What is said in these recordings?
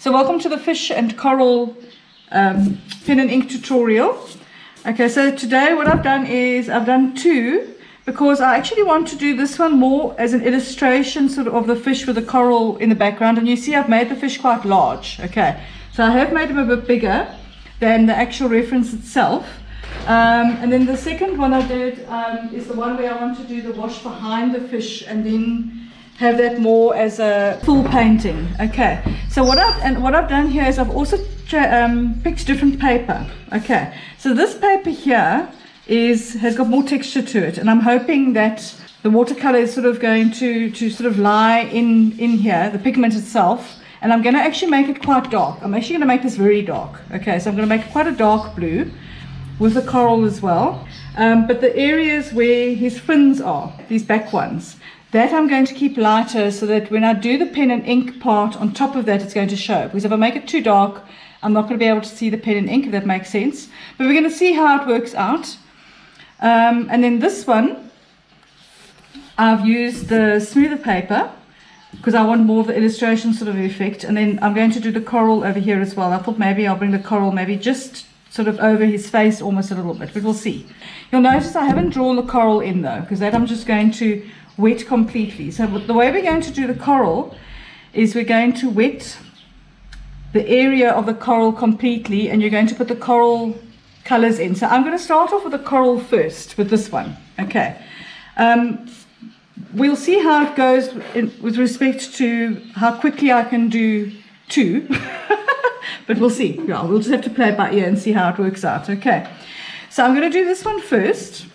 So welcome to the fish and coral pen and ink tutorial. Okay, so today what I've done is I've done two, because I actually want to do this one more as an illustration sort of the fish with the coral in the background. And you see I've made the fish quite large. Okay, so I have made them a bit bigger than the actual reference itself. And then the second one I did is the one where I want to do the wash behind the fish and then have that more as a full painting. Okay, so what I've done here is I've also picked different paper. Okay, so this paper here has got more texture to it, and I'm hoping that the watercolor is sort of going to sort of lie in here, the pigment itself, and I'm going to actually make it quite dark. I'm actually going to make this very dark. Okay, so I'm going to make it quite a dark blue with the coral as well, but the areas where his fins are, these back ones, that I'm going to keep lighter so that when I do the pen and ink part on top of that, it's going to show. Because if I make it too dark, I'm not going to be able to see the pen and ink, if that makes sense. But we're going to see how it works out. And then this one, I've used the smoother paper because I want more of the illustration sort of effect. And then I'm going to do the coral over here as well. I thought maybe I'll bring the coral maybe just sort of over his face almost a little bit, but we'll see. You'll notice I haven't drawn the coral in though, because that I'm just going to wet completely. So the way we're going to do the coral is we're going to wet the area of the coral completely, and you're going to put the coral colors in. So I'm going to start off with the coral first with this one. Okay, we'll see how it goes with respect to how quickly I can do two. But we'll see. Yeah, we'll just have to play it by ear and see how it works out. Okay, so I'm going to do this one first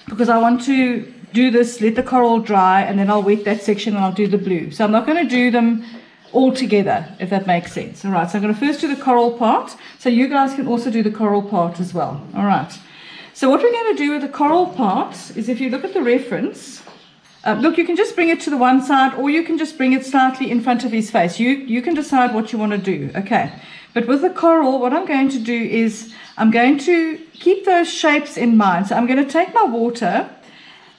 because I want to do this, let the coral dry, and then I'll wet that section and I'll do the blue. So I'm not going to do them all together, if that makes sense. All right, so I'm going to first do the coral part, so you guys can also do the coral part as well. All right, so what we're going to do with the coral part is, if you look at the reference, look, you can just bring it to the one side, or you can just bring it slightly in front of his face. You can decide what you want to do. Okay, but with the coral, what I'm going to do is I'm going to keep those shapes in mind. So I'm going to take my water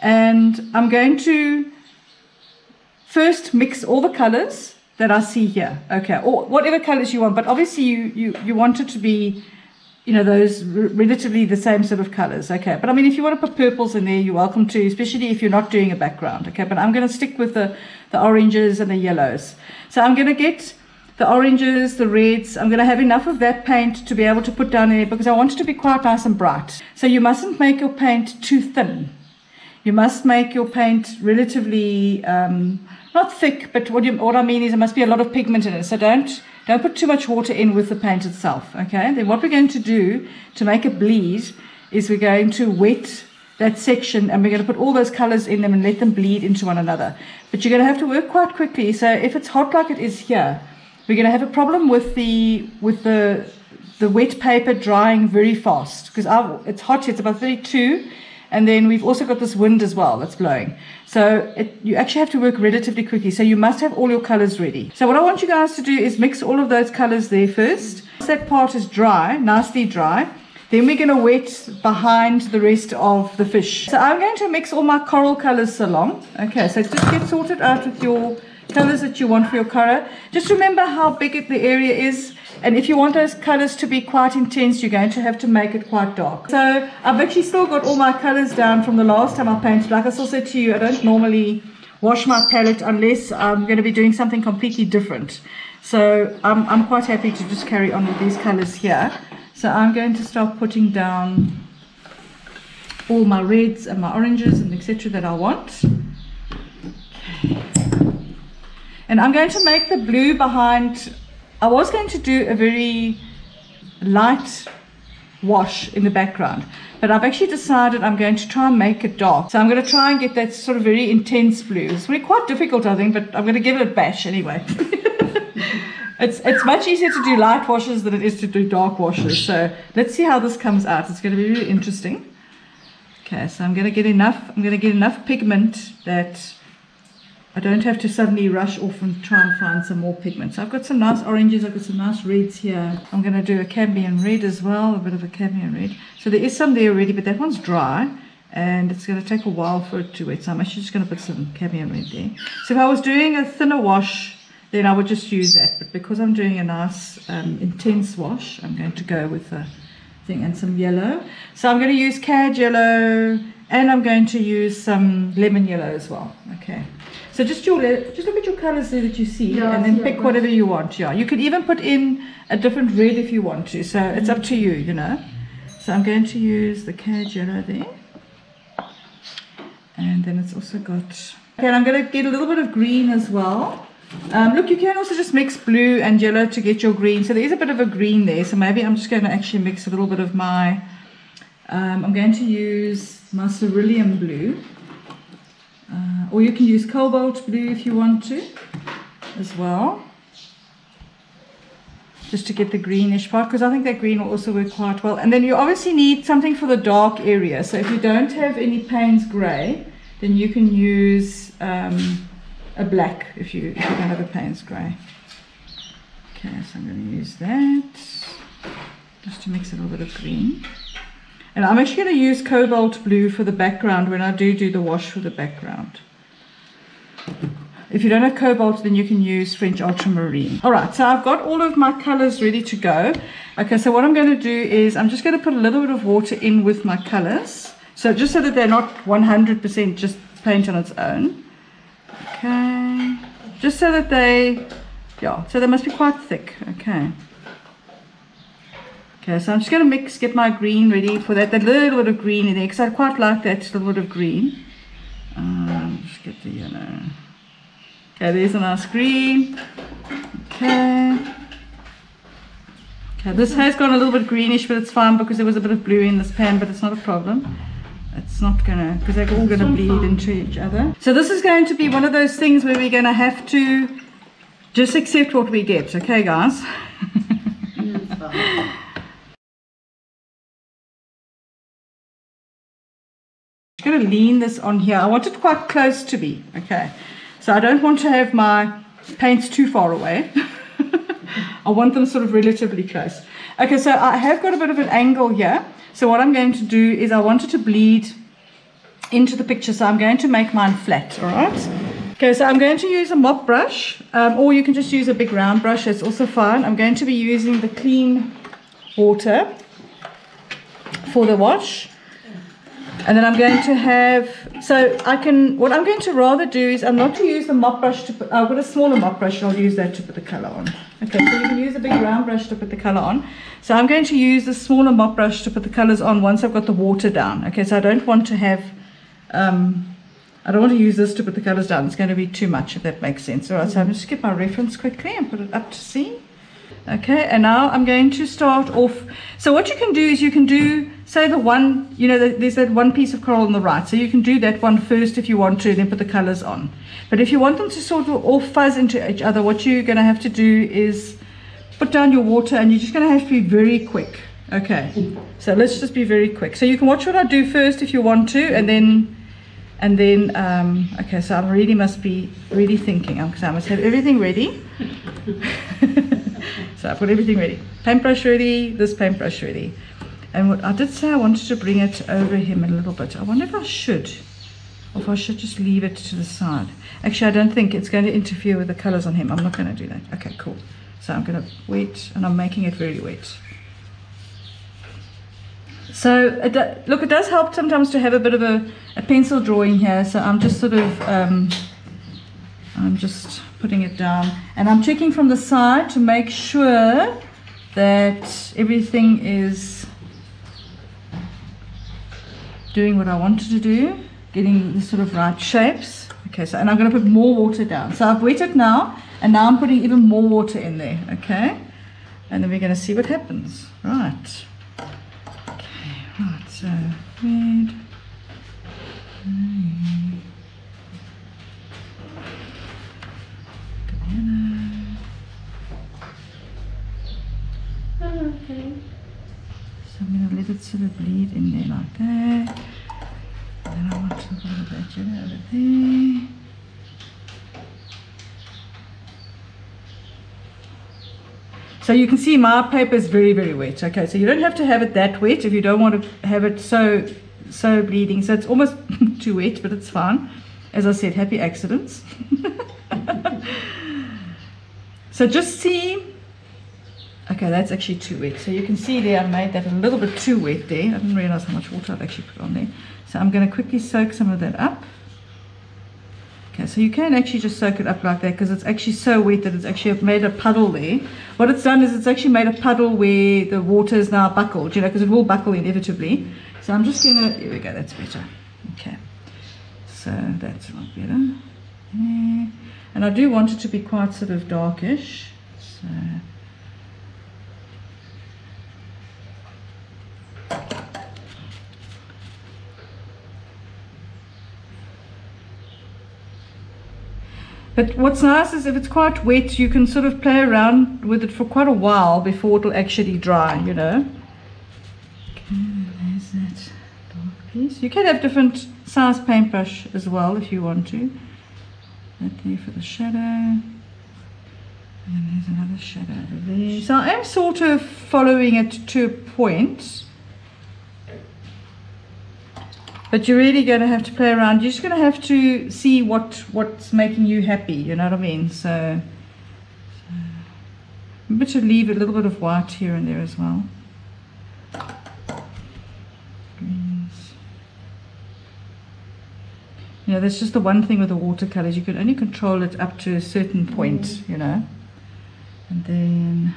and I'm going to first mix all the colors that I see here. Okay, or whatever colors you want, but obviously you want it to be, you know, those relatively the same sort of colors. Okay, but I mean, if you want to put purples in there, you're welcome to, especially if you're not doing a background. Okay, but I'm going to stick with the oranges and the yellows. So I'm going to get the oranges, the reds. I'm going to have enough of that paint to be able to put down there, because I want it to be quite nice and bright. So you mustn't make your paint too thin. You must make your paint relatively not thick, but what I mean is there must be a lot of pigment in it. So don't put too much water in with the paint itself. Okay, then what we're going to do to make it bleed is we're going to wet that section, and we're going to put all those colors in them and let them bleed into one another. But you're going to have to work quite quickly. So if it's hot like it is here, we're going to have a problem with the wet paper drying very fast, because it's hot here. It's about 32. And then we've also got this wind as well that's blowing. So you actually have to work relatively quickly. So you must have all your colors ready. So what I want you guys to do is mix all of those colors there first. Once that part is dry, nicely dry, then we're going to wet behind the rest of the fish. So I'm going to mix all my coral colors along. Okay, so just get sorted out with your colors that you want for your color. Just remember how big the area is. And if you want those colors to be quite intense, you're going to have to make it quite dark. So I've actually still got all my colors down from the last time I painted. Like I still said to you, I don't normally wash my palette unless I'm going to be doing something completely different. So I'm quite happy to just carry on with these colors here. So I'm going to start putting down all my reds and my oranges and etc. that I want. Okay. And I'm going to make the blue behind. I was going to do a very light wash in the background, but I've actually decided I'm going to try and make it dark. So I'm going to try and get that sort of very intense blue. It's really quite difficult, I think, but I'm going to give it a bash anyway. It's much easier to do light washes than it is to do dark washes. So let's see how this comes out. It's going to be really interesting. Okay, so I'm going to get enough pigment that I don't have to suddenly rush off and try and find some more pigment. So I've got some nice oranges, I've got some nice reds here. I'm going to do a cadmium red as well, a bit of a cadmium red. So there is some there already, but that one's dry, and it's going to take a while for it to wet. So I'm actually just going to put some cadmium red there. So if I was doing a thinner wash, then I would just use that. But because I'm doing a nice intense wash, I'm going to go with the thing and some yellow. So I'm going to use cad yellow, and I'm going to use some lemon yellow as well. Okay. So just look at your colors there that you see, and then pick whatever you want. Yeah, you could even put in a different red if you want to. So it's up to you, you know. So I'm going to use the cad yellow there, and then it's also got. Okay, and I'm going to get a little bit of green as well. Look, you can also just mix blue and yellow to get your green. So there is a bit of a green there. So maybe I'm just going to actually mix a little bit of my. I'm going to use my cerulean blue. Or you can use cobalt blue if you want to as well, just to get the greenish part, because I think that green will also work quite well. And then you obviously need something for the dark area. So if you don't have any Payne's grey, then you can use a black if you don't have a Payne's grey. Okay, so I'm going to use that just to mix a little bit of green. And I'm actually going to use cobalt blue for the background when I do the wash for the background. If you don't have cobalt, then you can use French ultramarine. Alright, so I've got all of my colors ready to go. Okay, so what I'm going to do is I'm just going to put a little bit of water in with my colors. So just so that they're not 100% just paint on its own. Okay, just so that so they must be quite thick. Okay. Okay, so I'm just going to get my green ready for that little bit of green in there, because I quite like that little bit of green. Just get the yellow. Okay, there's a nice green. Okay. Okay, this has gone a little bit greenish, but it's fine because there was a bit of blue in this pan, but it's not a problem. It's not gonna, because they're all gonna bleed into each other. So this is going to be one of those things where we're gonna have to just accept what we get, okay, guys? I'm going to lean this on here. I want it quite close to me, okay? So I don't want to have my paints too far away. I want them sort of relatively close. Okay, so I have got a bit of an angle here. So what I'm going to do is I want it to bleed into the picture. So I'm going to make mine flat, all right? Okay, so I'm going to use a mop brush, or you can just use a big round brush. That's also fine. I'm going to be using the clean water for the wash. And then I'm going to have, what I'm going to rather do is I'm not to use the mop brush to put, I've got a smaller mop brush, and I'll use that to put the color on. Okay, so you can use a big round brush to put the color on. So I'm going to use the smaller mop brush to put the colors on once I've got the water down. Okay, so I don't want to have, I don't want to use this to put the colors down. It's going to be too much, if that makes sense. All right, so I'm going to get my reference quickly and put it up to see. Okay, and now I'm going to start off. So what you can do is you can do, say the one, you know, there's that one piece of coral on the right. So you can do that one first if you want to, and then put the colors on. But if you want them to sort of all fuzz into each other, what you're going to have to do is put down your water, and you're just going to have to be very quick. Okay, so let's just be very quick. So you can watch what I do first if you want to, and then, okay, so I really must be really thinking, because I must have everything ready. So I've got everything ready. Paintbrush ready, this paintbrush ready. And what I did say, I wanted to bring it over him a little bit. I wonder if I should, or if I should just leave it to the side. Actually, I don't think it's going to interfere with the colors on him. I'm not going to do that. Okay, cool. So I'm going to wet, and I'm making it very wet. So, look, it does help sometimes to have a bit of a pencil drawing here. So I'm just sort of, I'm just putting it down, and I'm checking from the side to make sure that everything is doing what I wanted to do, getting the sort of right shapes. Okay, so, and I'm going to put more water down. So I've wet it now, and now I'm putting even more water in there. Okay, and then we're going to see what happens. Right. Okay, right, so red. Okay. So I'm going to let it sort of bleed in there like that. And then I want to put a little bit of yellow over there. So you can see my paper is very, very wet. Okay, so you don't have to have it that wet if you don't want to have it so bleeding. So it's almost too wet, but it's fine. As I said, happy accidents. So just see, okay, that's actually too wet. So you can see there I made that a little bit too wet there. I didn't realize how much water I'd actually put on there. So I'm going to quickly soak some of that up. Okay, so you can actually just soak it up like that because it's actually so wet that it's actually made a puddle there. What it's done is it's actually made a puddle where the water is now buckled, you know, because it will buckle inevitably. So I'm just going to, here we go, that's better. Okay, so that's a lot better. Yeah. And I do want it to be quite sort of darkish. So but what's nice is if it's quite wet, you can sort of play around with it for quite a while before it'll actually dry, you know. Okay, there's that dark piece. You can have different size paintbrush as well if you want to. That there for the shadow. And then there's another shadow over there. So I am sort of following it to a point. But you're really going to have to play around. You're just going to have to see what's making you happy, you know what I mean? So maybe to leave a little bit of white here and there as well. Greens. You know, that's just the one thing with the watercolors. You can only control it up to a certain point, you know. And then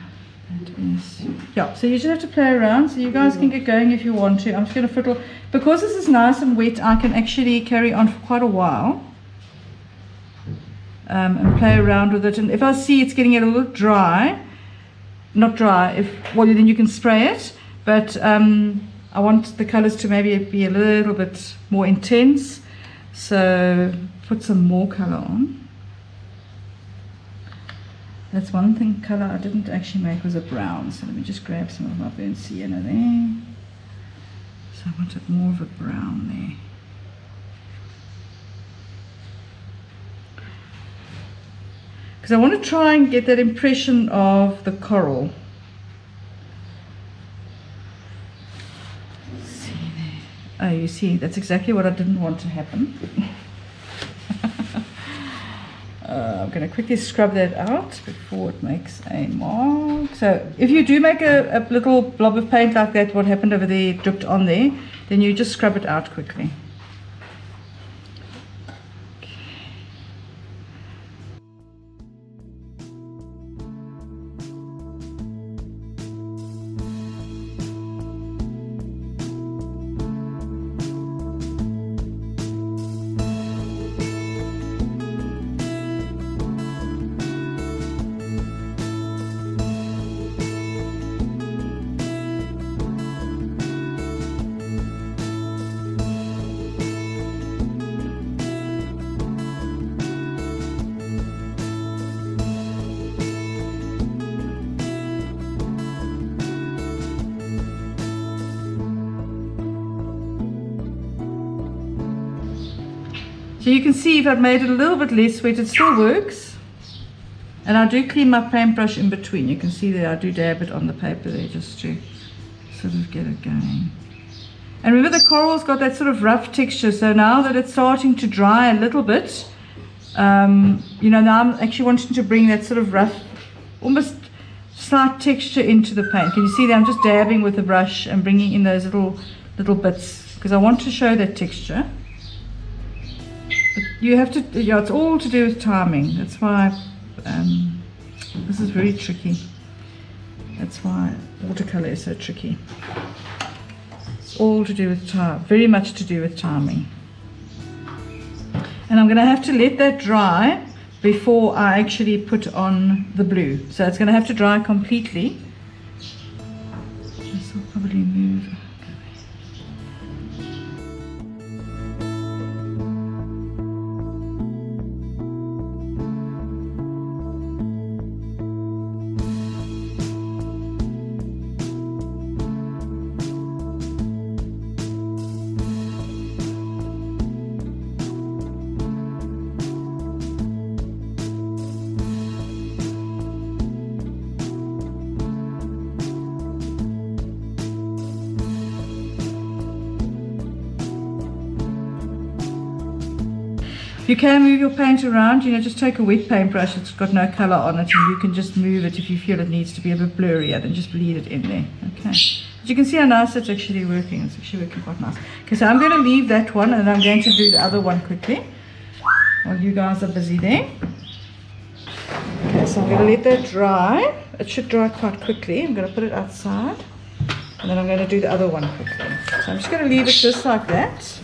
that is, yeah, so you just have to play around. So you guys can get going if you want to. I'm just going to fiddle. Because this is nice and wet, I can actually carry on for quite a while and play around with it. And if I see it's getting a little dry, not dry, well, then you can spray it. But I want the colors to maybe be a little bit more intense. So put some more color on. That's one thing, color I didn't actually make was a brown. So let me just grab some of my burnt sienna there. So I wanted more of a brown there. Because I want to try and get that impression of the coral. See there. Oh, you see, that's exactly what I didn't want to happen. I'm going to quickly scrub that out before it makes a mark. So if you do make a little blob of paint like that, what happened over there, dripped on there, then you just scrub it out quickly. So you can see if I've made it a little bit less wet, it still works. And I do clean my paintbrush in between. You can see that I do dab it on the paper there just to sort of get it going. And remember the coral's got that sort of rough texture. So now that it's starting to dry a little bit, you know, now I'm actually wanting to bring that sort of rough, almost slight texture into the paint. Can you see that I'm just dabbing with the brush and bringing in those little bits because I want to show that texture. You have to, yeah, it's all to do with timing. That's why this is very tricky. That's why watercolor is so tricky. It's all to do with time, very much to do with timing. And I'm going to have to let that dry before I actually put on the blue. So it's going to have to dry completely. This will probably move. You can move your paint around, you know, just take a wet paintbrush, it's got no colour on it, and you can just move it if you feel it needs to be a bit blurrier, then just bleed it in there. Okay. But you can see how nice it's actually working. It's actually working quite nice. Okay, so I'm going to leave that one, and I'm going to do the other one quickly while you guys are busy there. Okay, so I'm going to let that dry. It should dry quite quickly. I'm going to put it outside, and then I'm going to do the other one quickly. So I'm just going to leave it just like that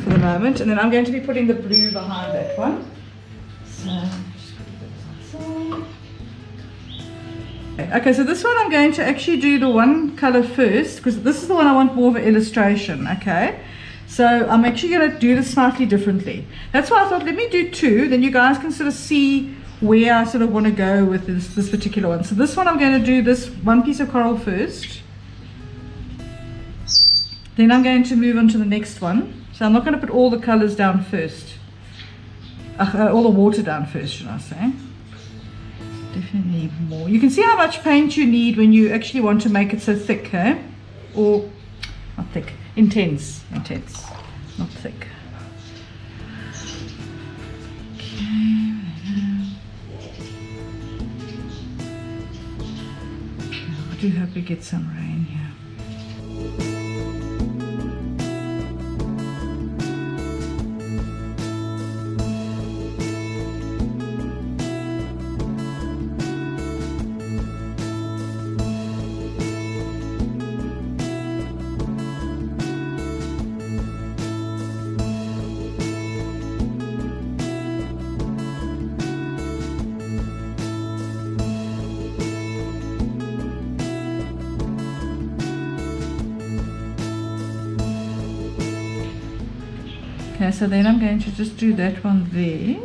for the moment, and then I'm going to be putting the blue behind that one. So just put it outside. Okay, so this one I'm going to actually do the one color first, because this is the one I want more of an illustration. Okay, so I'm actually going to do this slightly differently. That's why I thought, let me do two, then you guys can sort of see where I sort of want to go with this particular one. So this one I'm going to do this one piece of coral first, then I'm going to move on to the next one. So I'm not going to put all the colors down first, all the water down first, should I say. Definitely need more. You can see how much paint you need when you actually want to make it so thick, eh? Or not thick, intense, not thick. Okay. I do hope we get some rain here. Okay, so then I'm going to just do that one there.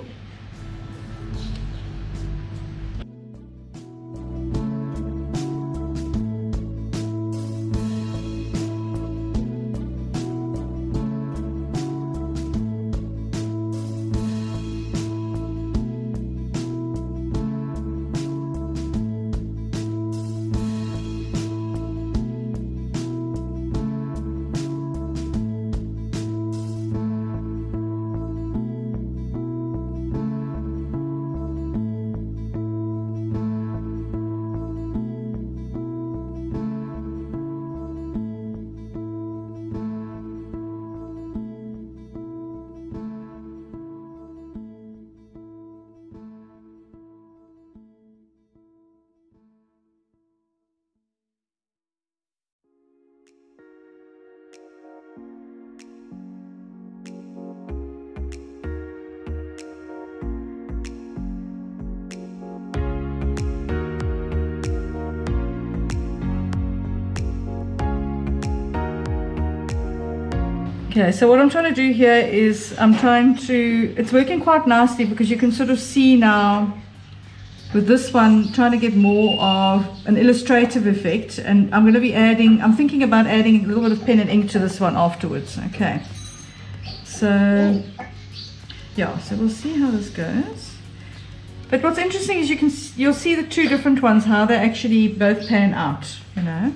Okay, so what I'm trying to do here is it's working quite nicely, because you can sort of see now with this one, trying to get more of an illustrative effect, and I'm thinking about adding a little bit of pen and ink to this one afterwards. Okay, so yeah, so we'll see how this goes. But what's interesting is you'll see the two different ones, how they actually both pan out, you know.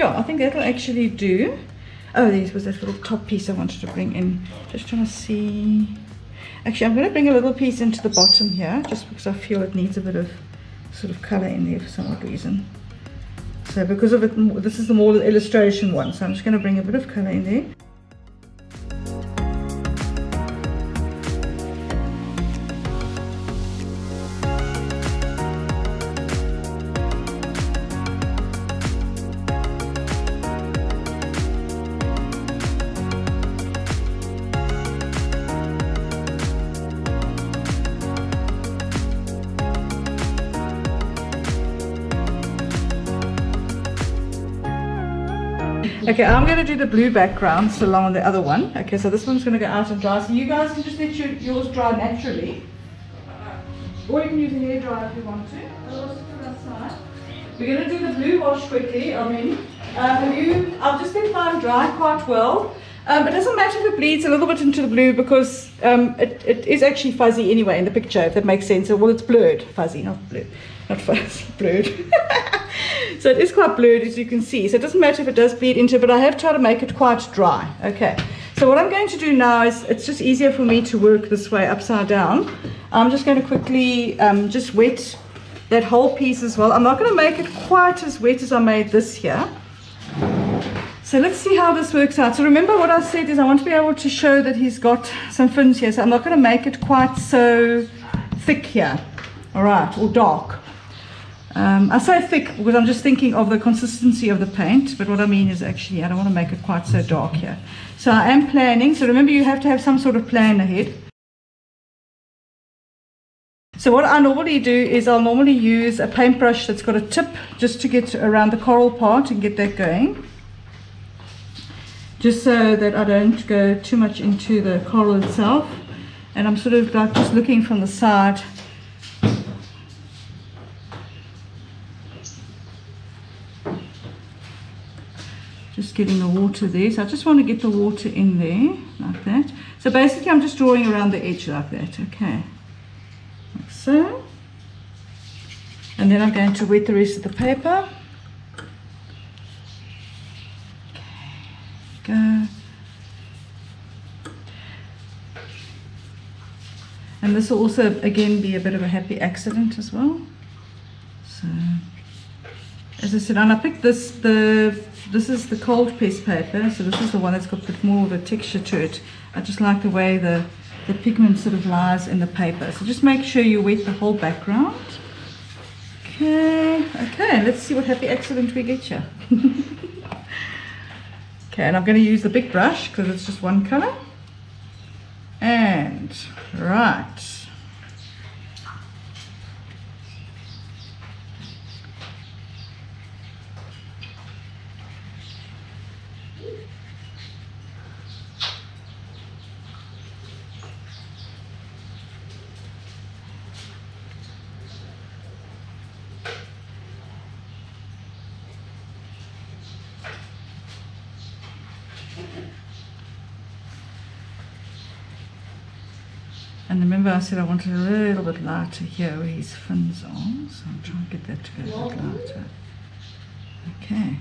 yeah, I think that'll actually do. Oh, there was that little top piece I wanted to bring in. Just trying to see. Actually, I'm going to bring a little piece into the bottom here, just because I feel it needs a bit of sort of color in there for some odd reason. So because of it, this is the more illustration one, so I'm just going to bring a bit of color in there. Okay, I'm going to do the blue backgrounds along the other one. Okay, so this one's going to go out and dry. So you guys can just let yours dry naturally. Or you can use a hairdryer if you want to. Otherwise, put it outside. We're going to do the blue wash quickly. I've just been found dry quite well. It doesn't matter if it bleeds a little bit into the blue because it is actually fuzzy anyway in the picture, if that makes sense. Well, it's blurred. Fuzzy, not blue. Not fuzzy, blurred. So it is quite blurred, as you can see. So it doesn't matter if it does bleed into it, but I have tried to make it quite dry. Okay. So what I'm going to do now is, it's just easier for me to work this way upside down. I'm just going to quickly just wet that whole piece as well. I'm not going to make it quite as wet as I made this here. So let's see how this works out. So remember what I said is I want to be able to show that he's got some fins here. So I'm not going to make it quite so thick here. All right, or dark. I say thick because I'm just thinking of the consistency of the paint, but what I mean is actually I don't want to make it quite so dark here. So I am planning. So remember, you have to have some sort of plan ahead. So what I normally do is I'll normally use a paintbrush that's got a tip just to get around the coral part and get that going. Just so that I don't go too much into the coral itself. And I'm sort of like just looking from the side. Just getting the water there. So I just want to get the water in there, like that. So basically I'm just drawing around the edge like that, okay. Like so. And then I'm going to wet the rest of the paper. Okay, go. And this will also, again, be a bit of a happy accident as well. So, as I said, and I picked this is the cold pressed paper, so this is the one that's got a bit more of a texture to it. I just like the way the pigment sort of lies in the paper. So just make sure you wet the whole background. Okay, let's see what happy accident we get here. Okay, and I'm going to use the big brush because it's just one color. And, right. And remember I said I wanted a little bit lighter here where his fins are, so I'm trying to get that to go a bit lighter. Okay.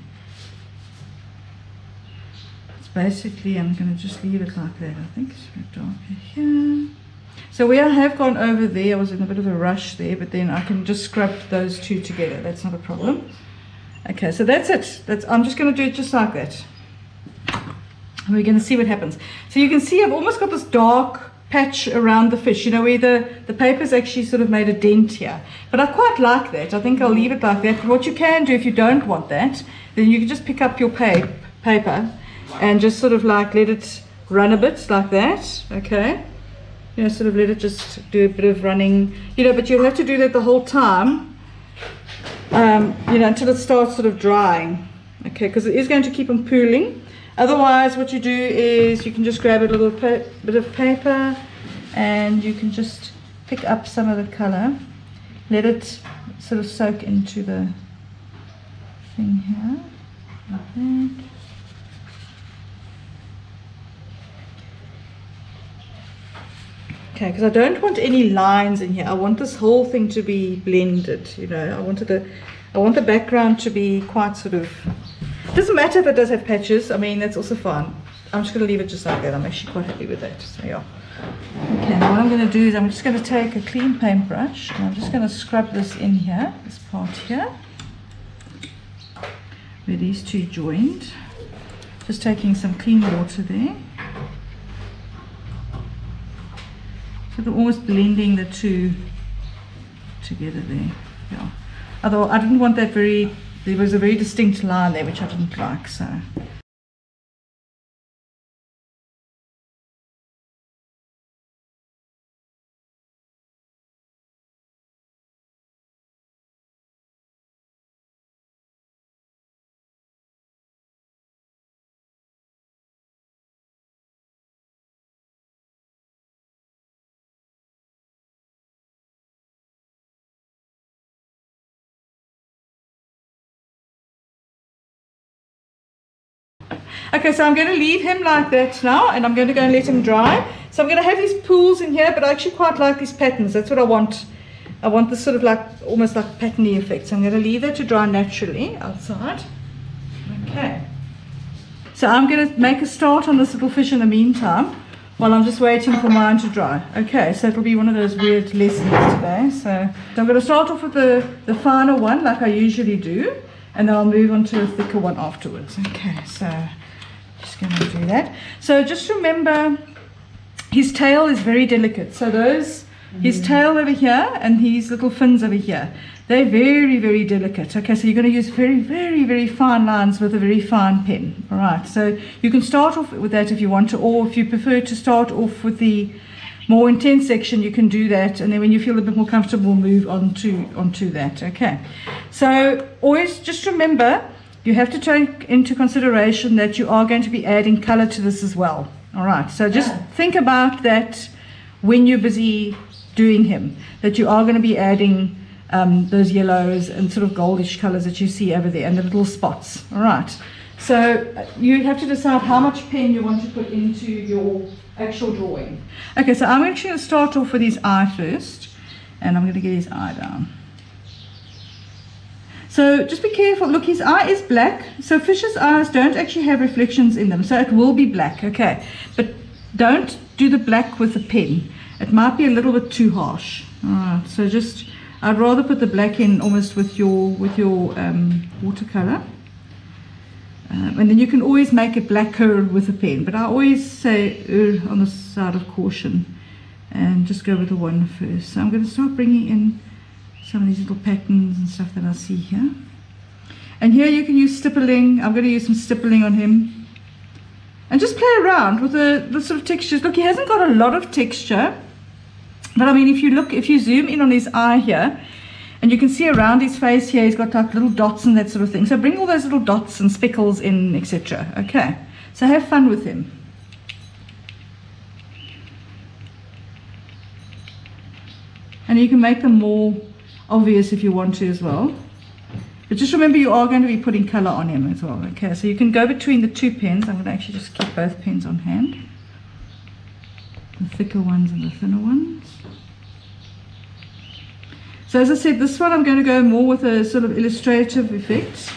It's basically, I'm going to just leave it like that, I think. It's a bit darker here. So where I have gone over there, I was in a bit of a rush there, but then I can just scrub those two together. That's not a problem. Okay, so that's it. I'm just going to do it just like that. And we're going to see what happens. So you can see I've almost got this dark patch around the fish, you know, where the paper's actually sort of made a dent here. But I quite like that. I think I'll leave it like that. But what you can do if you don't want that, then you can just pick up your paper and just sort of like let it run a bit like that, okay? You know, sort of let it just do a bit of running, you know, but you'll have to do that the whole time, you know, until it starts sort of drying, okay, because it is going to keep on pooling. Otherwise, what you do is you can just grab a little bit of paper and you can just pick up some of the color, let it sort of soak into the thing here, like that. Okay, because I don't want any lines in here. I want this whole thing to be blended, you know. I want the background to be quite sort of Doesn't matter if it does have patches. I mean, that's also fine. I'm just going to leave it just like that. I'm actually quite happy with that. So yeah. Okay, now what I'm going to do is I'm just going to take a clean paintbrush and I'm just going to scrub this in here, this part here, where these two joined. Just taking some clean water there. So they're almost blending the two together there. Yeah. Although I didn't want that there was a very distinct line there which I didn't like, so. Okay, so I'm going to leave him like that now, and I'm going to go and let him dry. So I'm going to have these pools in here, but I actually quite like these patterns. That's what I want. I want this sort of like, almost like patterny effect. So I'm going to leave that to dry naturally outside. Okay. So I'm going to make a start on this little fish in the meantime, while I'm just waiting for mine to dry. Okay, so it'll be one of those weird lessons today. So I'm going to start off with the finer one, like I usually do, and then I'll move on to a thicker one afterwards. Okay, so just going to do that. So just remember, his tail is very delicate. So his tail over here and his little fins over here, they're very, very delicate. Okay, so you're going to use very, very, very fine lines with a very fine pen. All right, so you can start off with that if you want to, or if you prefer to start off with the more intense section, you can do that, and then when you feel a bit more comfortable, move onto that. Okay, so always just remember, you have to take into consideration that you are going to be adding color to this as well. All right, so just think about that when you're busy doing him, that you are going to be adding those yellows and sort of goldish colors that you see over there and the little spots. All right, so you have to decide how much pen you want to put into your actual drawing. Okay, so I'm actually going to start off with his eye first, and I'm going to get his eye down. So just be careful. Look, his eye is black, so fish's eyes don't actually have reflections in them, so it will be black. Okay, but don't do the black with the pen. It might be a little bit too harsh. All right, so just, I'd rather put the black in almost with your watercolor, and then you can always make it blacker with a pen, but I always say on the side of caution and just go with the one first. So I'm going to start bringing in some of these little patterns and stuff that I see here, and here you can use stippling. I'm going to use some stippling on him and just play around with the sort of textures. Look, he hasn't got a lot of texture, but I mean, if you zoom in on his eye here, and you can see around his face here, he's got like little dots and that sort of thing. So bring all those little dots and speckles in, etc. Okay, so have fun with him. And you can make them more obvious if you want to as well. But just remember, you are going to be putting color on him as well. Okay, so you can go between the two pens. I'm going to actually just keep both pens on hand, the thicker ones and the thinner ones. So as I said, this one I'm going to go more with a sort of illustrative effect.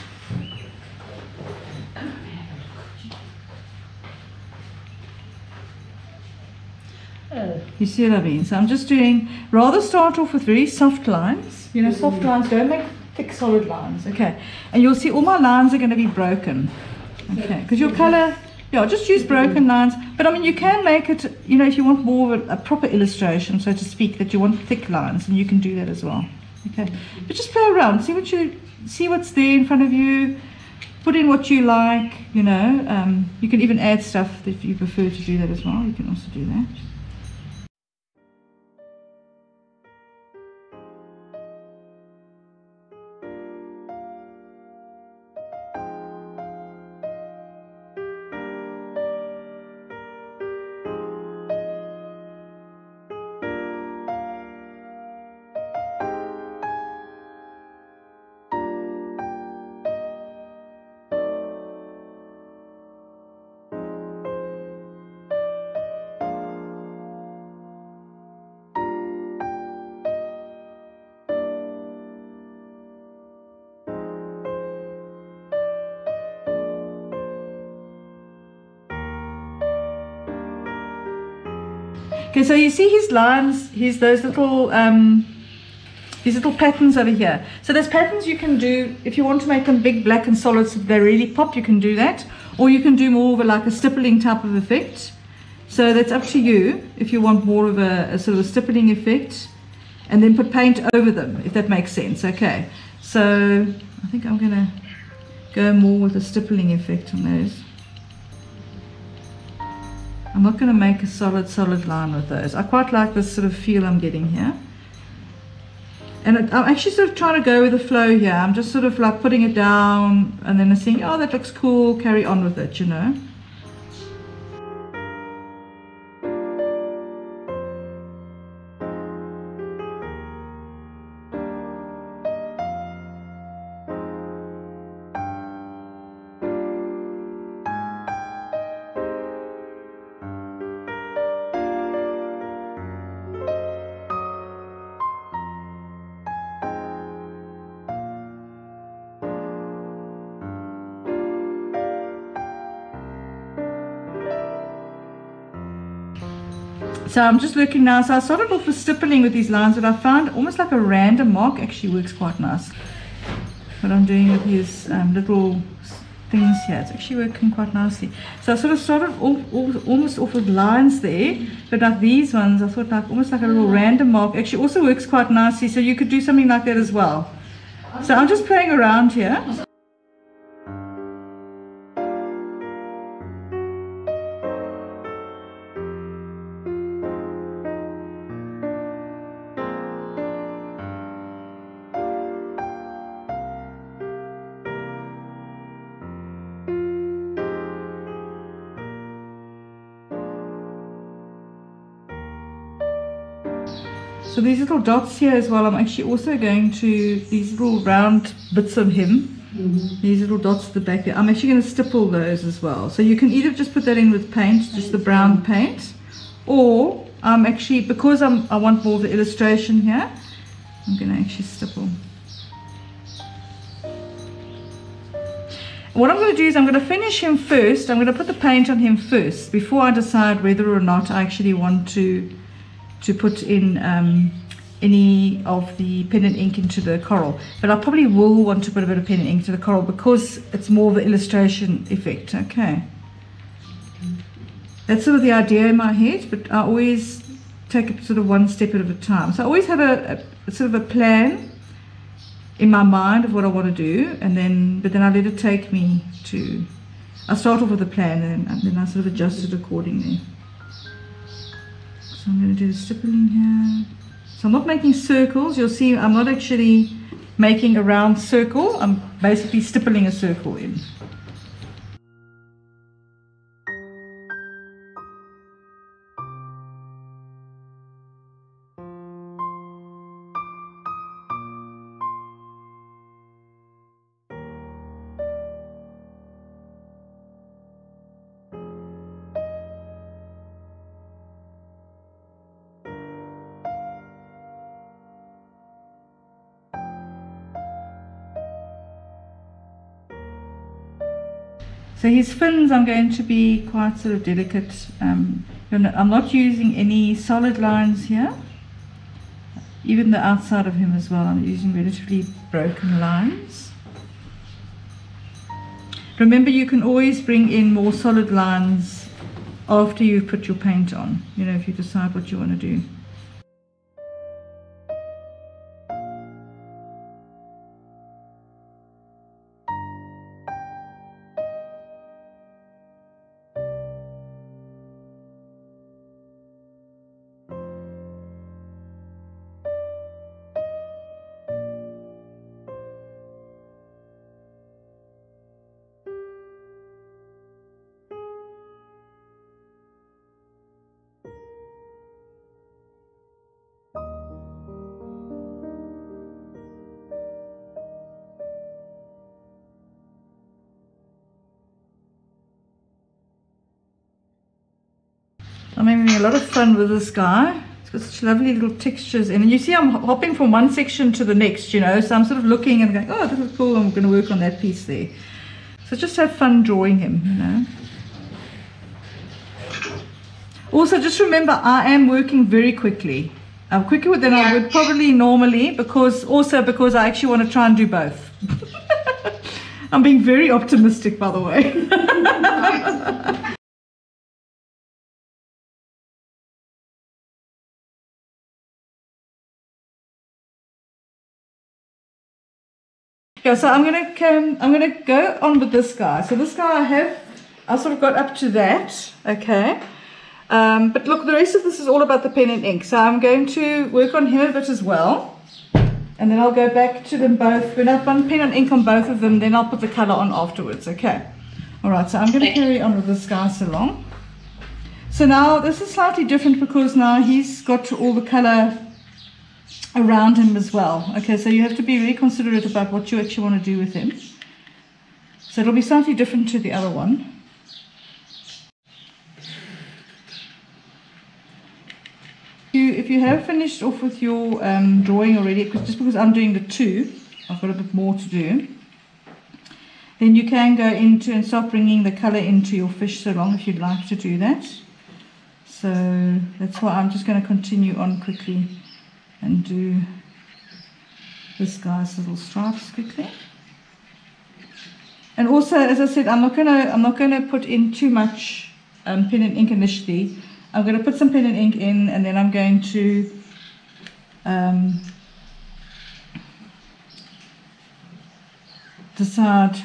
You see what I mean? So I'm just doing, rather start off with very soft lines. You know, soft lines don't make thick solid lines. Okay, and you'll see all my lines are going to be broken. Okay, because your color, yeah, just use broken lines. But I mean, you can make it, you know, if you want more of a proper illustration, so to speak, that you want thick lines, and you can do that as well. Okay, but just play around, see what's there in front of you, put in what you like. You know, you can even add stuff if you prefer to do that as well. You can also do that. Okay, so you see his lines, those little these little patterns over here. So there's patterns you can do if you want to make them big, black and solid so they really pop, you can do that. Or you can do more of like a stippling type of effect. So that's up to you if you want more of a sort of a stippling effect, and then put paint over them, if that makes sense. Okay, so I think I'm going to go more with a stippling effect on those. I'm not going to make a solid line with those. I quite like this sort of feel I'm getting here. And I'm actually sort of trying to go with the flow here. I'm just sort of like putting it down and then saying, oh, that looks cool, carry on with it, you know. So I'm just looking now. So I started off with stippling with these lines, but I found almost like a random mark actually works quite nice. What I'm doing with these little things here, it's actually working quite nicely. So I sort of started almost off with lines there, but like these ones, I thought like almost like a little random mark actually also works quite nicely. So you could do something like that as well. So I'm just playing around here. So these little dots here as well, I'm actually also going to, these little round bits of him, these little dots at the back there, I'm actually going to stipple those as well. So you can either just put that in with paint, just the brown paint, or I'm actually, because I want more of the illustration here, I'm going to actually stipple. What I'm going to do is I'm going to finish him first. I'm going to put the paint on him first before I decide whether or not I actually want to put in any of the pen and ink into the coral, but I probably will want to put a bit of pen and ink to the coral because it's more of an illustration effect. Okay, that's sort of the idea in my head, but I always take it sort of one step at a time. So I always have a sort of a plan in my mind of what I want to do, and then I let it take me to, I start off with a plan and then I sort of adjust it accordingly. So I'm going to do the stippling here. So I'm not making circles. You'll see I'm not actually making a round circle. I'm basically stippling a circle in. So his fins, I'm going to be quite sort of delicate. I'm not using any solid lines here. Even the outside of him as well, I'm using relatively broken lines. Remember, you can always bring in more solid lines after you've put your paint on, you know, if you decide what you want to do. I'm having a lot of fun with this guy. It's got such lovely little textures in. And you see I'm hopping from one section to the next, you know. So I'm sort of looking and going, oh, this is cool. I'm going to work on that piece there. So just have fun drawing him, you know. Also, just remember, I am working very quickly. Quicker than I would probably normally, because I actually want to try and do both. I'm being very optimistic, by the way. Yeah, so I'm gonna go on with this guy. So this guy I sort of got up to that, okay. But look, the rest of this is all about the pen and ink. So I'm going to work on him a bit as well, and then I'll go back to them both. When I've done pen and ink on both of them, then I'll put the color on afterwards. Okay. All right. So I'm going to carry on with this guy so long. So now this is slightly different because now he's got all the color around him as well. Okay, so you have to be really considerate about what you actually want to do with him. So it'll be slightly different to the other one. If you have finished off with your drawing already, just because I'm doing the two, I've got a bit more to do, then you can go into and start bringing the color into your fish so long if you'd like to do that. So that's why I'm just going to continue on quickly and do this guy's little stripes quickly. And also, as I said, I'm not gonna put in too much pen and ink initially. I'm going to put some pen and ink in, and then I'm going to decide,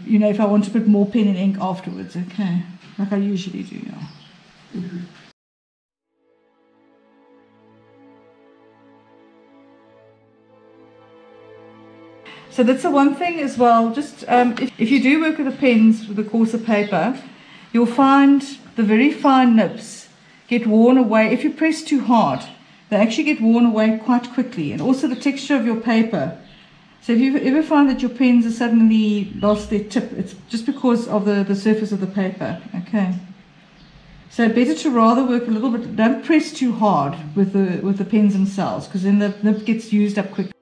you know, if I want to put more pen and ink afterwards. Okay, like I usually do. Yeah. Mm-hmm. So that's the one thing as well, just if you do work with the pens with a coarser paper, you'll find the very fine nips get worn away. If you press too hard, they actually get worn away quite quickly, and also the texture of your paper. So if you ever find that your pens have suddenly lost their tip, it's just because of the surface of the paper. Okay. So better to rather work a little bit, don't press too hard with the pens themselves, because then the nib gets used up quickly.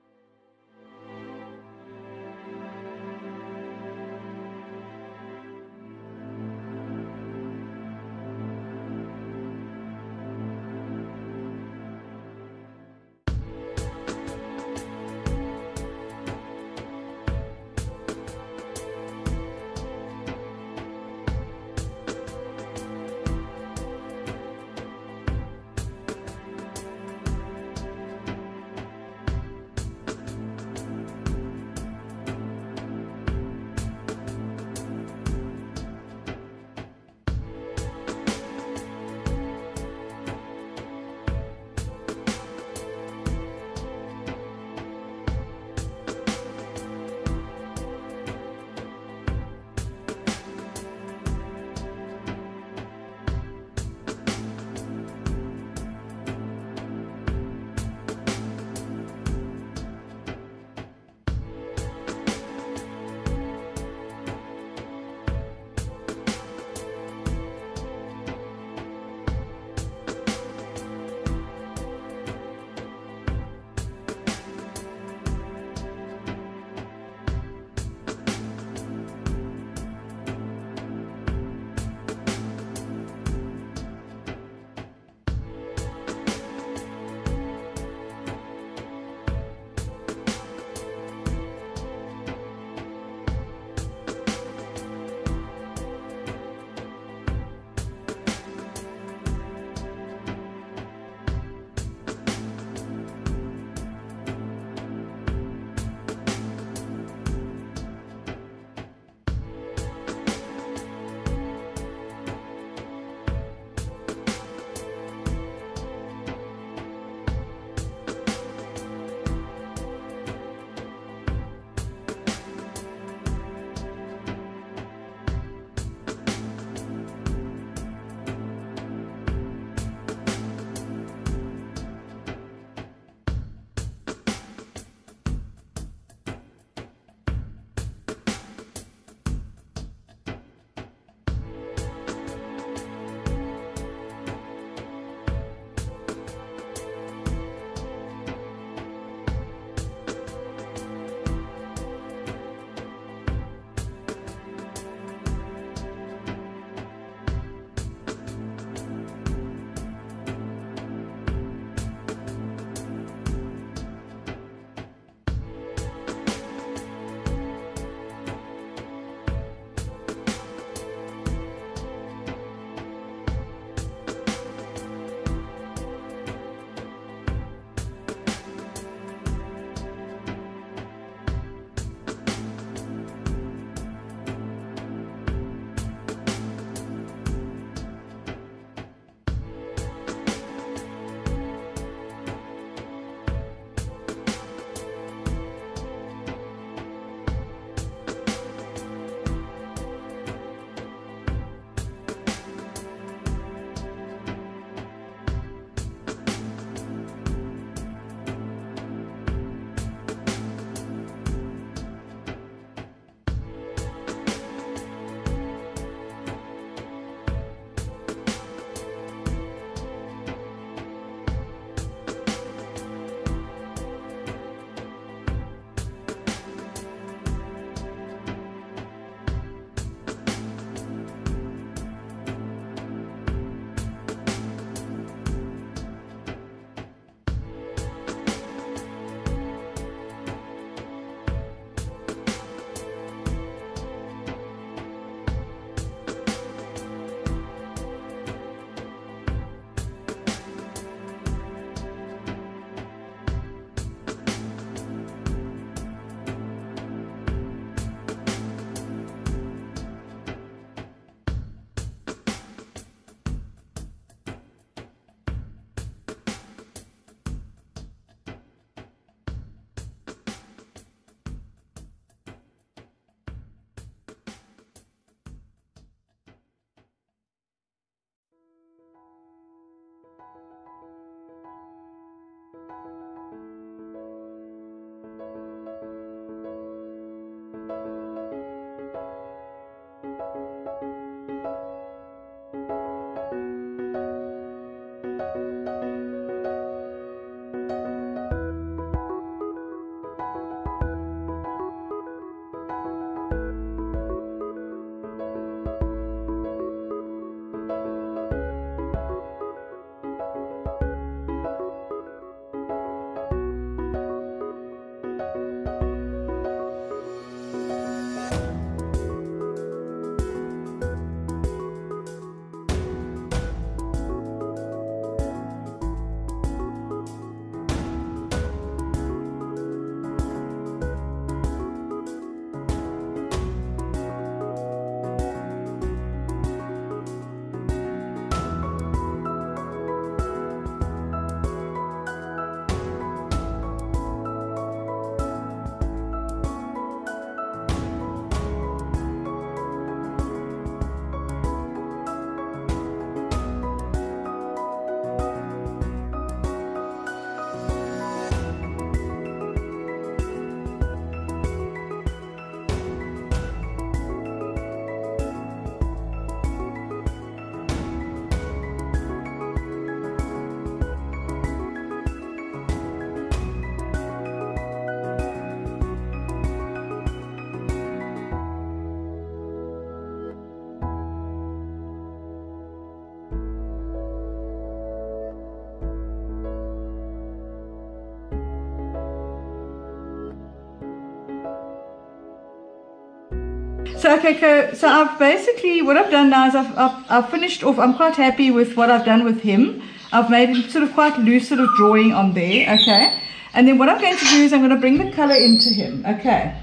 So okay, so I've basically, what I've done now is I've finished off. I'm quite happy with what I've done with him. I've made it sort of quite loose sort of drawing on there, okay? And then what I'm going to do is I'm going to bring the color into him, okay?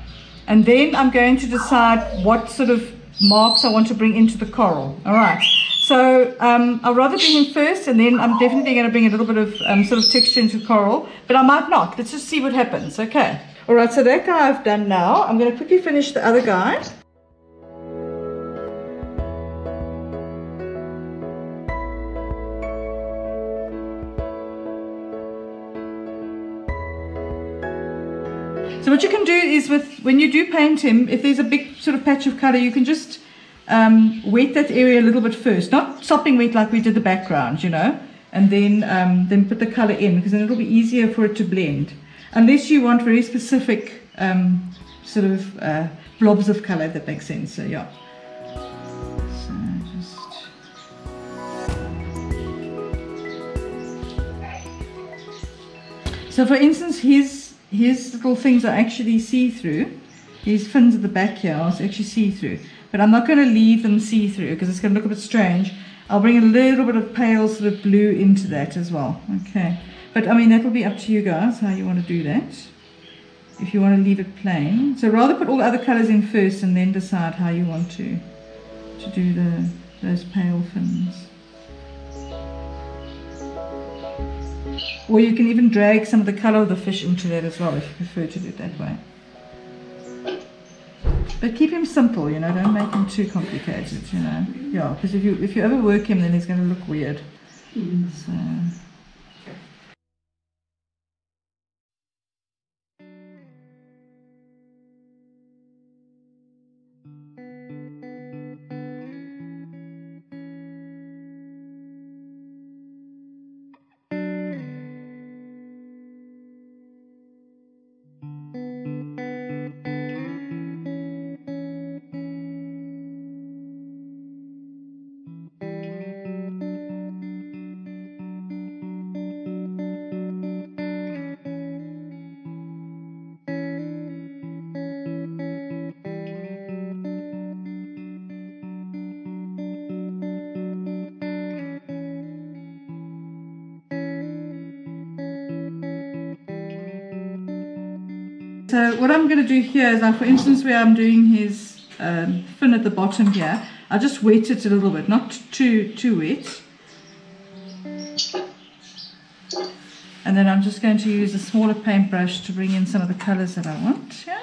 And then I'm going to decide what sort of marks I want to bring into the coral, all right? So I'll rather bring him first, and then I'm definitely going to bring a little bit of sort of texture into coral, but I might not. Let's just see what happens, okay? All right, so that guy I've done now. I'm going to quickly finish the other guy. So what you can do is when you do paint him, if there's a big sort of patch of color, you can just wet that area a little bit first, not sopping wet like we did the background, you know, and then put the color in, because then it'll be easier for it to blend, unless you want very specific sort of blobs of color, if that makes sense. So yeah. So for instance, his little things are actually see-through. His fins at the back here are actually see-through. But I'm not going to leave them see-through because it's going to look a bit strange. I'll bring a little bit of pale sort of blue into that as well. Okay. But I mean, that will be up to you guys how you want to do that. If you want to leave it plain. So rather put all the other colours in first and then decide how you want to do those pale fins. Or you can even drag some of the colour of the fish into that as well if you prefer to do it that way. But keep him simple, you know, don't make him too complicated, you know. Yeah, because if you overwork him, then he's going to look weird. So. So what I'm going to do here is, like for instance, where I'm doing his fin at the bottom here, I just wet it a little bit, not too wet. And then I'm just going to use a smaller paintbrush to bring in some of the colours that I want. Yeah.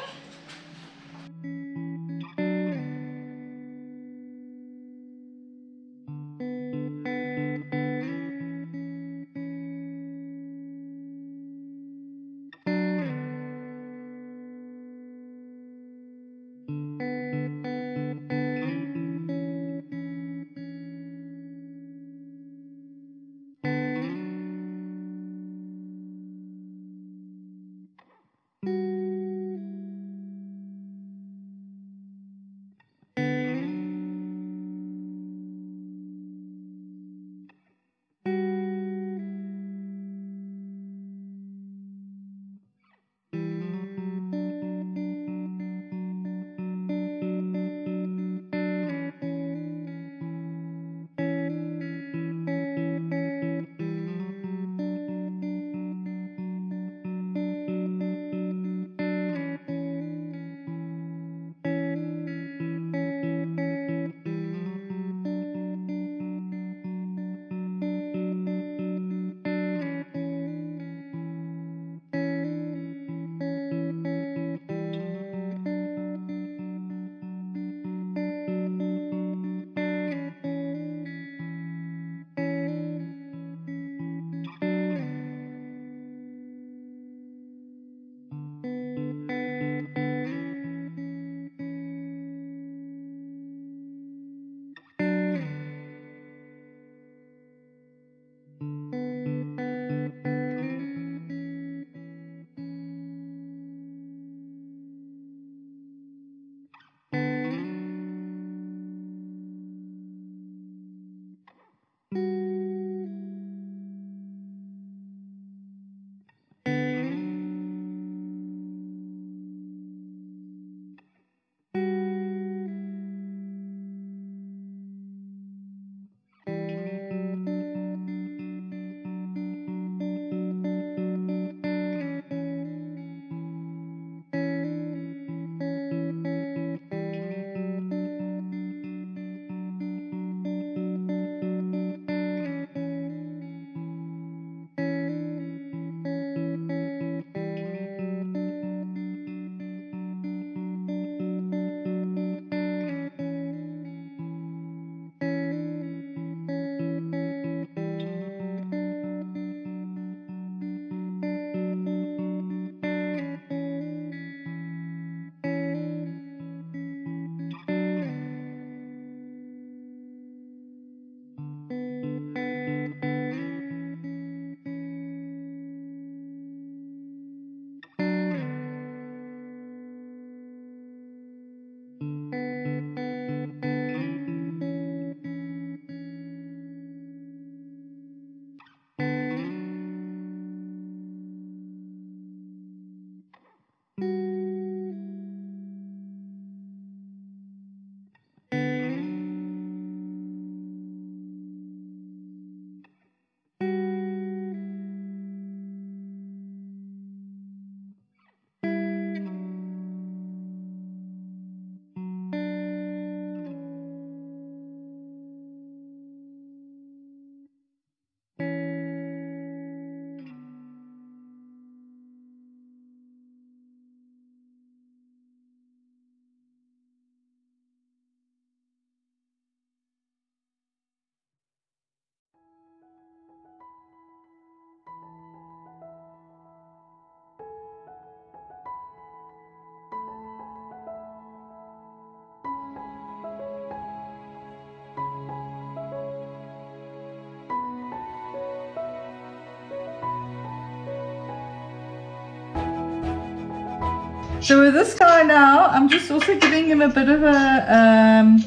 So with this guy now, I'm just also giving him a bit of a,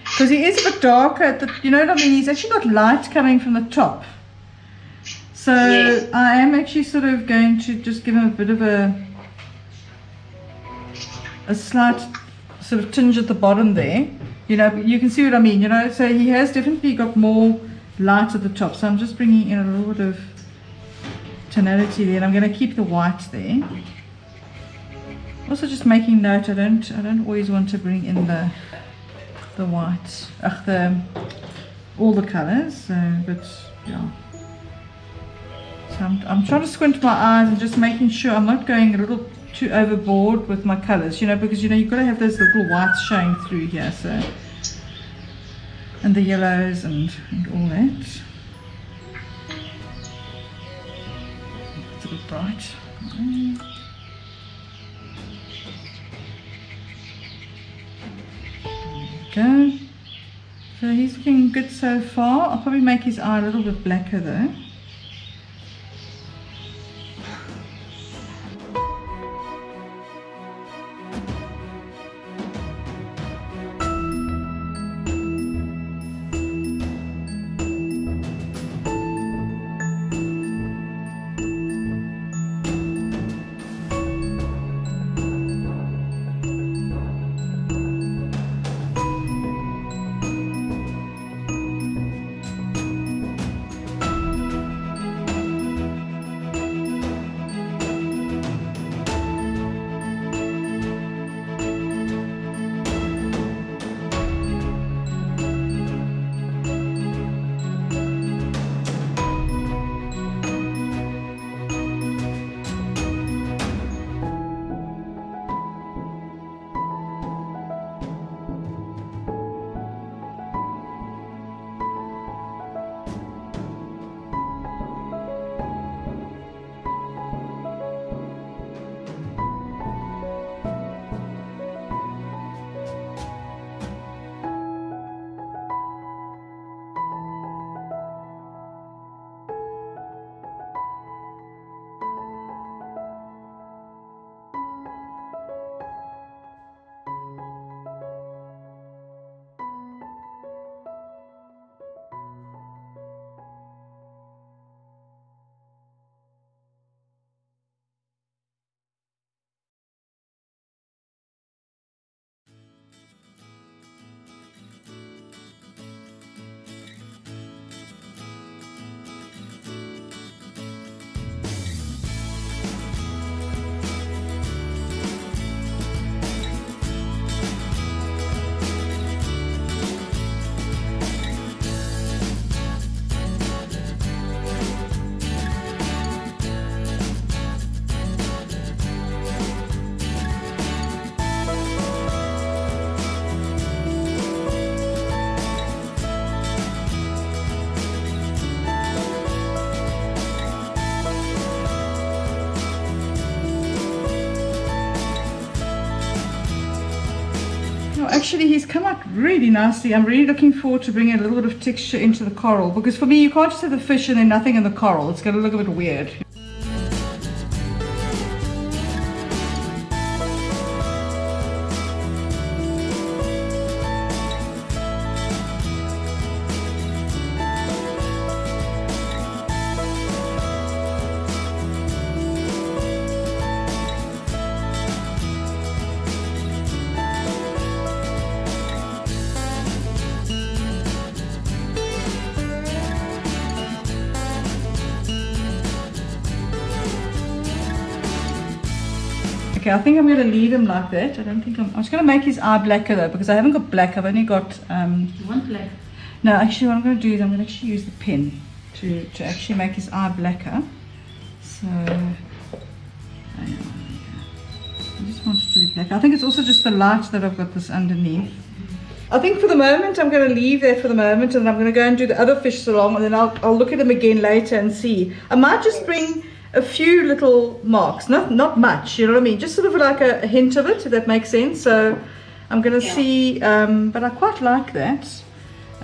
because he is a bit darker at the, you know what I mean, he's actually got light coming from the top. So yes. I am actually sort of going to just give him a bit of a slight sort of tinge at the bottom there. You know, you can see what I mean, you know, so he has definitely got more light at the top. So I'm just bringing in a little bit of tonality there, and I'm going to keep the white there. Also just making note, I don't always want to bring in the white, all the colours, so, but yeah. So I'm trying to squint my eyes and just making sure I'm not going a little too overboard with my colours, you know, because you know you've got to have those little whites showing through here, so, and the yellows and all that. It's a bit bright. Go. So he's looking good so far. I'll probably make his eye a little bit blacker though. Actually, he's come out really nicely. I'm really looking forward to bringing a little bit of texture into the coral, because for me, you can't just have the fish and then nothing in the coral. It's going to look a bit weird. Okay, I think I'm going to leave him like that. I'm just going to make his eye blacker though, because I haven't got black. I've only got You want black? No, actually what I'm going to do is I'm going to actually use the pen to actually make his eye blacker. So I just want it to be black. I think it's also just the light that I've got this underneath. I think for the moment I'm going to leave there for the moment, and I'm going to go and do the other fish along, and then I'll look at them again later and see. I might just bring a few little marks, not much, you know what I mean, just sort of like a hint of it, if that makes sense. So I'm going to see, but I quite like that.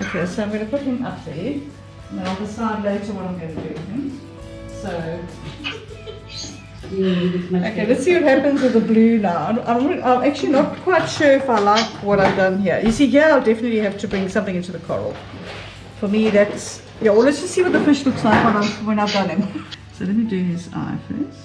Okay, so I'm going to put him up there, and then I'll decide later what I'm going to do with him. So Okay, let's see what happens with the blue now. I'm actually not quite sure if I like what I've done here. You see, here I'll definitely have to bring something into the coral. For me, that's... Yeah, well, let's just see what the fish looks like when I've done him. So let me do his eye first.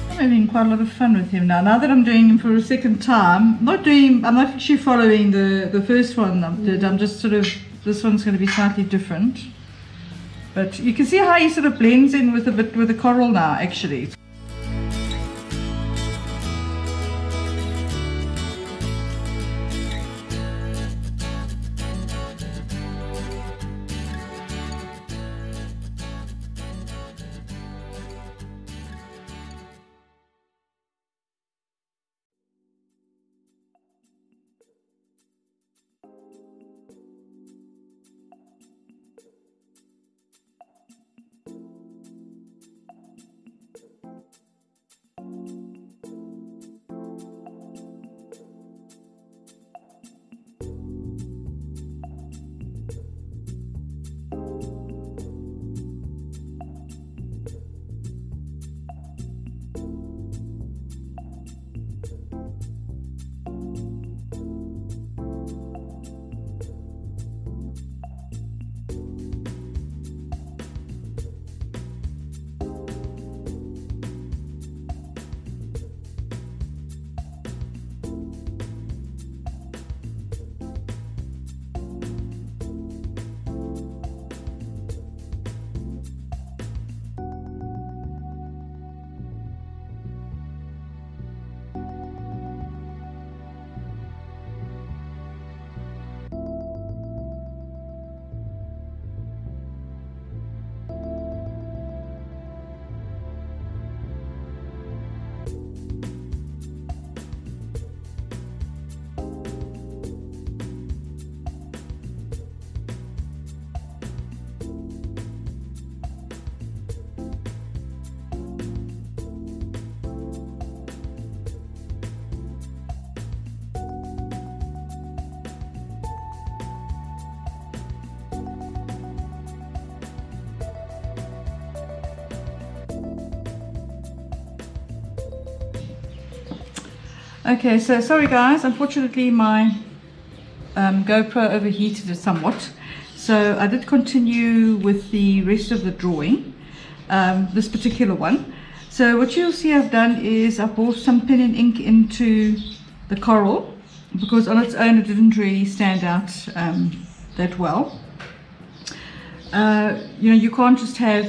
I'm having quite a lot of fun with him now. Now that I'm doing him for a second time, I'm not actually following the first one I did. I'm just sort of, this one's going to be slightly different. But you can see how he sort of blends in with the coral now, actually. Okay, so sorry guys, unfortunately my GoPro overheated it somewhat. So I did continue with the rest of the drawing, this particular one. So what you'll see I've done is I've brought some pen and ink into the coral, because on its own it didn't really stand out that well. You know, you can't just have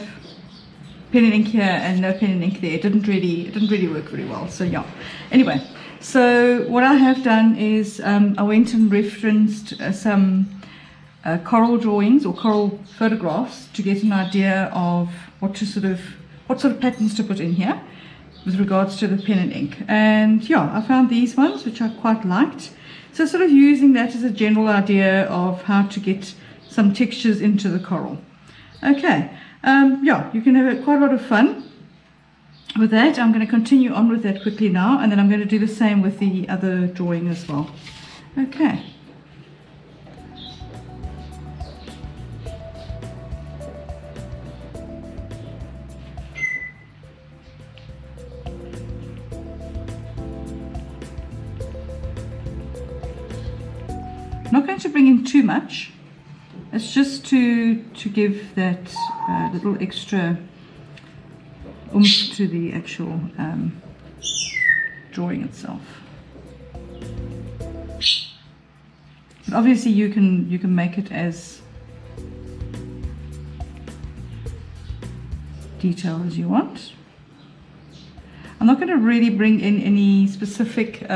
pen and ink here and no pen and ink there. It didn't really work very well. So yeah, anyway, so what I have done is I went and referenced some coral drawings or coral photographs to get an idea of what sort of patterns to put in here with regards to the pen and ink. And yeah, I found these ones which I quite liked, so sort of using that as a general idea of how to get some textures into the coral. Okay, yeah, you can have quite a lot of fun with that. I'm going to continue on with that quickly now, and then I'm going to do the same with the other drawing as well. Okay. I'm not going to bring in too much. It's just to give that little extra oomph to the actual drawing itself. But obviously you can make it as detailed as you want. I'm not going to really bring in any specific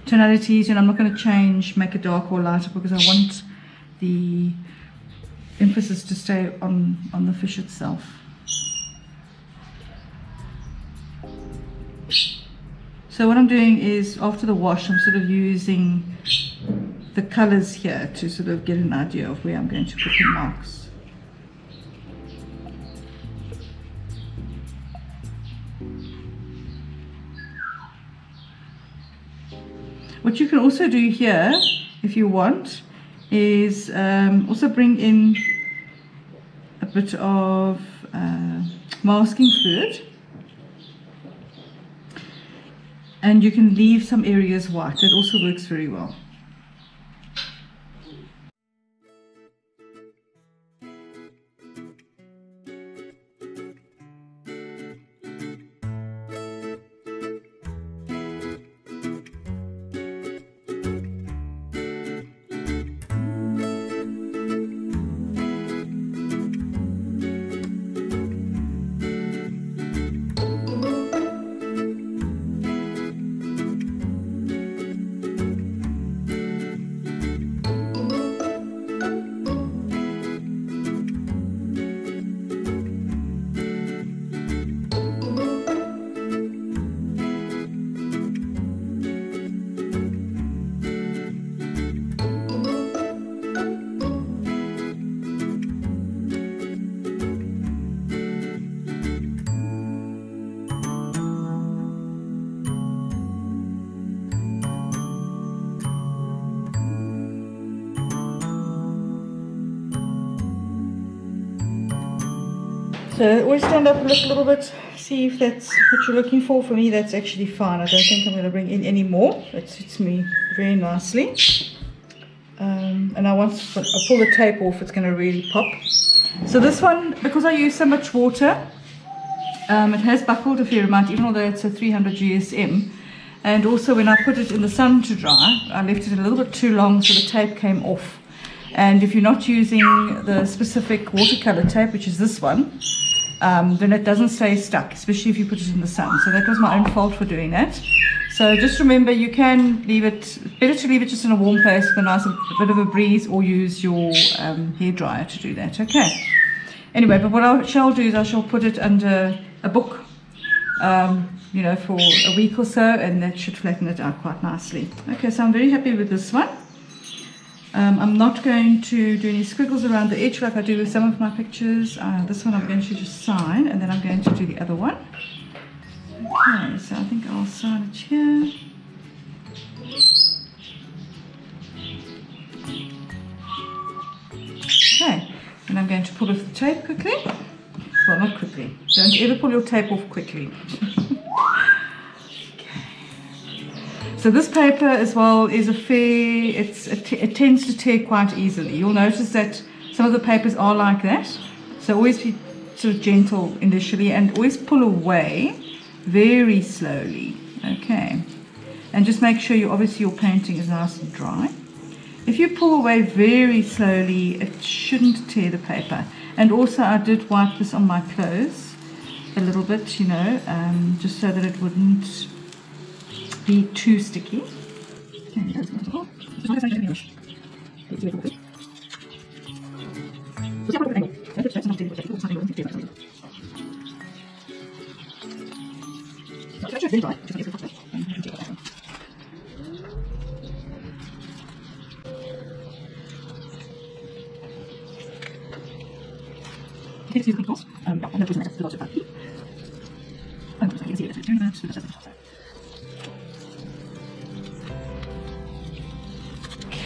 tonalities, and I'm not going to make it darker or lighter, because I want the emphasis to stay on the fish itself. So what I'm doing is, after the wash, I'm sort of using the colors here to sort of get an idea of where I'm going to put the marks. What you can also do here, if you want, is also bring in a bit of masking fluid, and you can leave some areas white. That also works very well. So always stand up and look a little bit, see if that's what you're looking for. For me, that's actually fine. I don't think I'm going to bring in any more. That suits me very nicely. And once I pull the tape off, it's going to really pop. So this one, because I use so much water, it has buckled a fair amount, even although it's a 300 GSM. And also when I put it in the sun to dry, I left it a little bit too long, so the tape came off. And if you're not using the specific watercolor tape, which is this one, then it doesn't stay stuck, especially if you put it in the sun. So that was my own fault for doing that. So just remember, you can leave it, better to leave it just in a warm place with a nice bit of a breeze, or use your hairdryer to do that. Okay. Anyway, but what I shall do is I shall put it under a book, you know, for a week or so, and that should flatten it out quite nicely. Okay, so I'm very happy with this one. I'm not going to do any squiggles around the edge like I do with some of my pictures. This one I'm going to just sign, and then I'm going to do the other one. Okay, so I think I'll sign it here. Okay, and I'm going to pull off the tape quickly. Well, not quickly. Don't ever pull your tape off quickly. So this paper as well is a fair, it tends to tear quite easily. You'll notice that some of the papers are like that. So always be sort of gentle initially, and always pull away very slowly. Okay. And just make sure obviously your painting is nice and dry. If you pull away very slowly, it shouldn't tear the paper. And also I did wipe this on my clothes a little bit, you know, just so that it wouldn't be too sticky.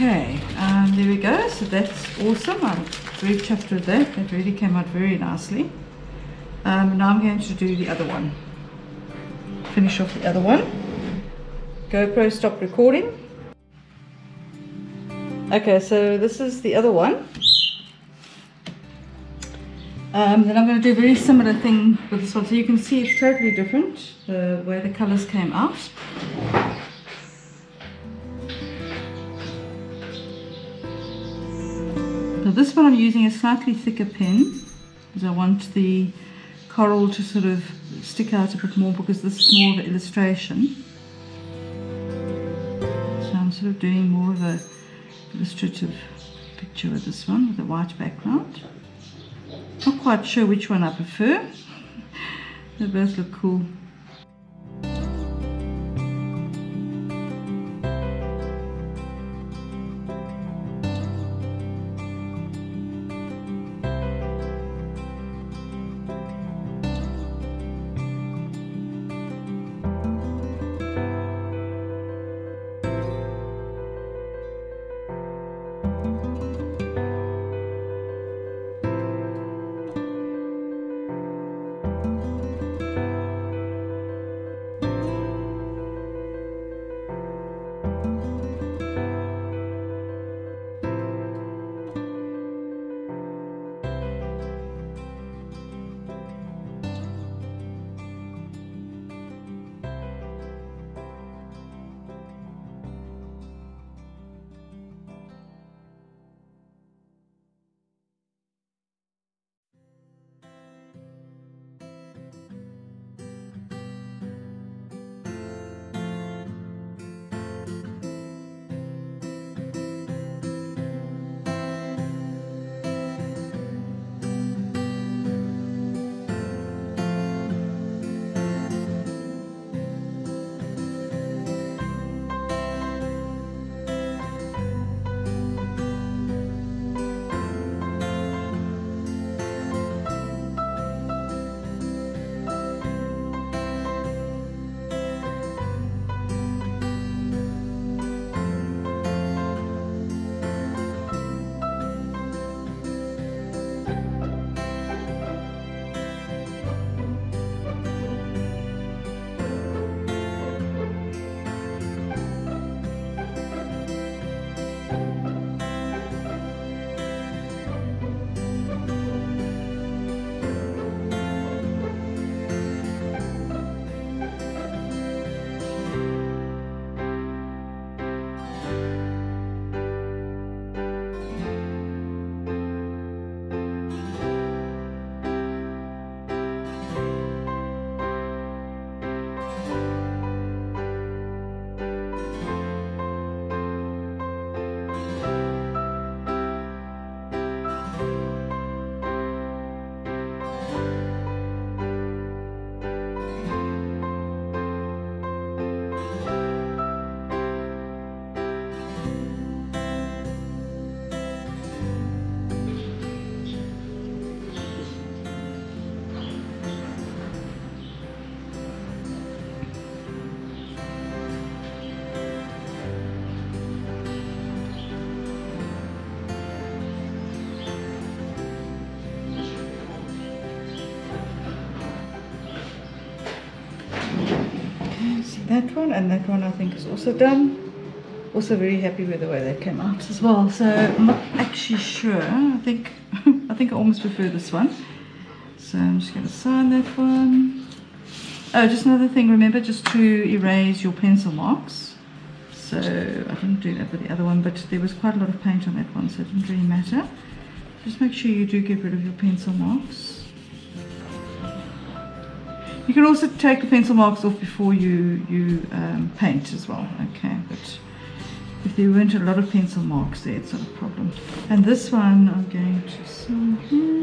Okay, there we go. So that's awesome. I'm very chuffed with that. That really came out very nicely. Now I'm going to do the other one. Finish off the other one. GoPro, stop recording. Okay, so this is the other one. Then I'm going to do a very similar thing with this one. So you can see it's totally different, the way the colours came out. So this one I'm using a slightly thicker pen, because I want the coral to sort of stick out a bit more, because this is more of an illustration. So I'm sort of doing more of a illustrative picture with this one, with a white background. Not quite sure which one I prefer. They both look cool. That one, and that one I think is also done. Also very happy with the way that came out as well. So I'm not actually sure. I think I almost prefer this one. So I'm just going to sign that one. Oh, just another thing. Remember just to erase your pencil marks. So I didn't do that with the other one, but there was quite a lot of paint on that one, so it didn't really matter. Just make sure you do get rid of your pencil marks. You can also take the pencil marks off before you paint as well, okay? But if there weren't a lot of pencil marks there, it's not a problem. And this one I'm going to sign here.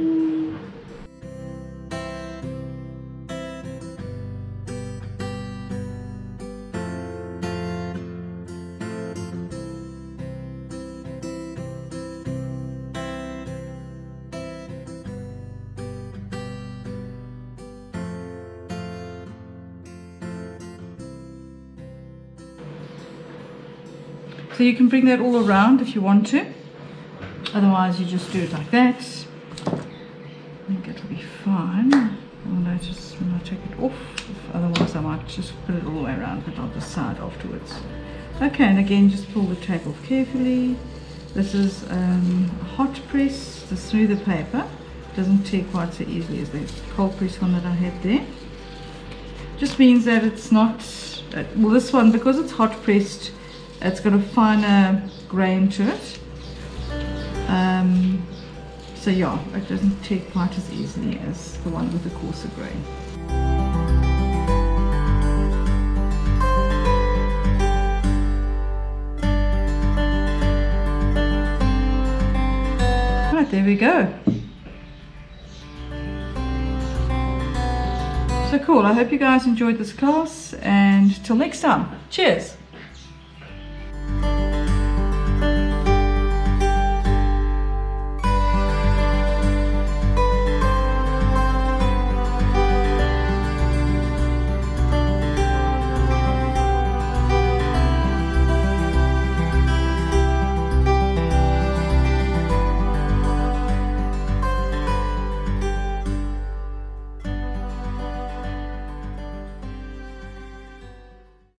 So you can bring that all around if you want to. Otherwise you just do it like that. I think it'll be fine. I'll notice when I take it off. Otherwise I might just put it all the way around, but I'll decide afterwards. Okay, and again just pull the tape off carefully. This is hot press, the smoother paper. Doesn't tear quite so easily as the cold press one that I had there. Just means that it's not, well, this one, because it's hot pressed, it's got a finer grain to it. So yeah, it doesn't tear quite as easily as the one with the coarser grain. Right, there we go. So cool, I hope you guys enjoyed this class, and till next time, cheers!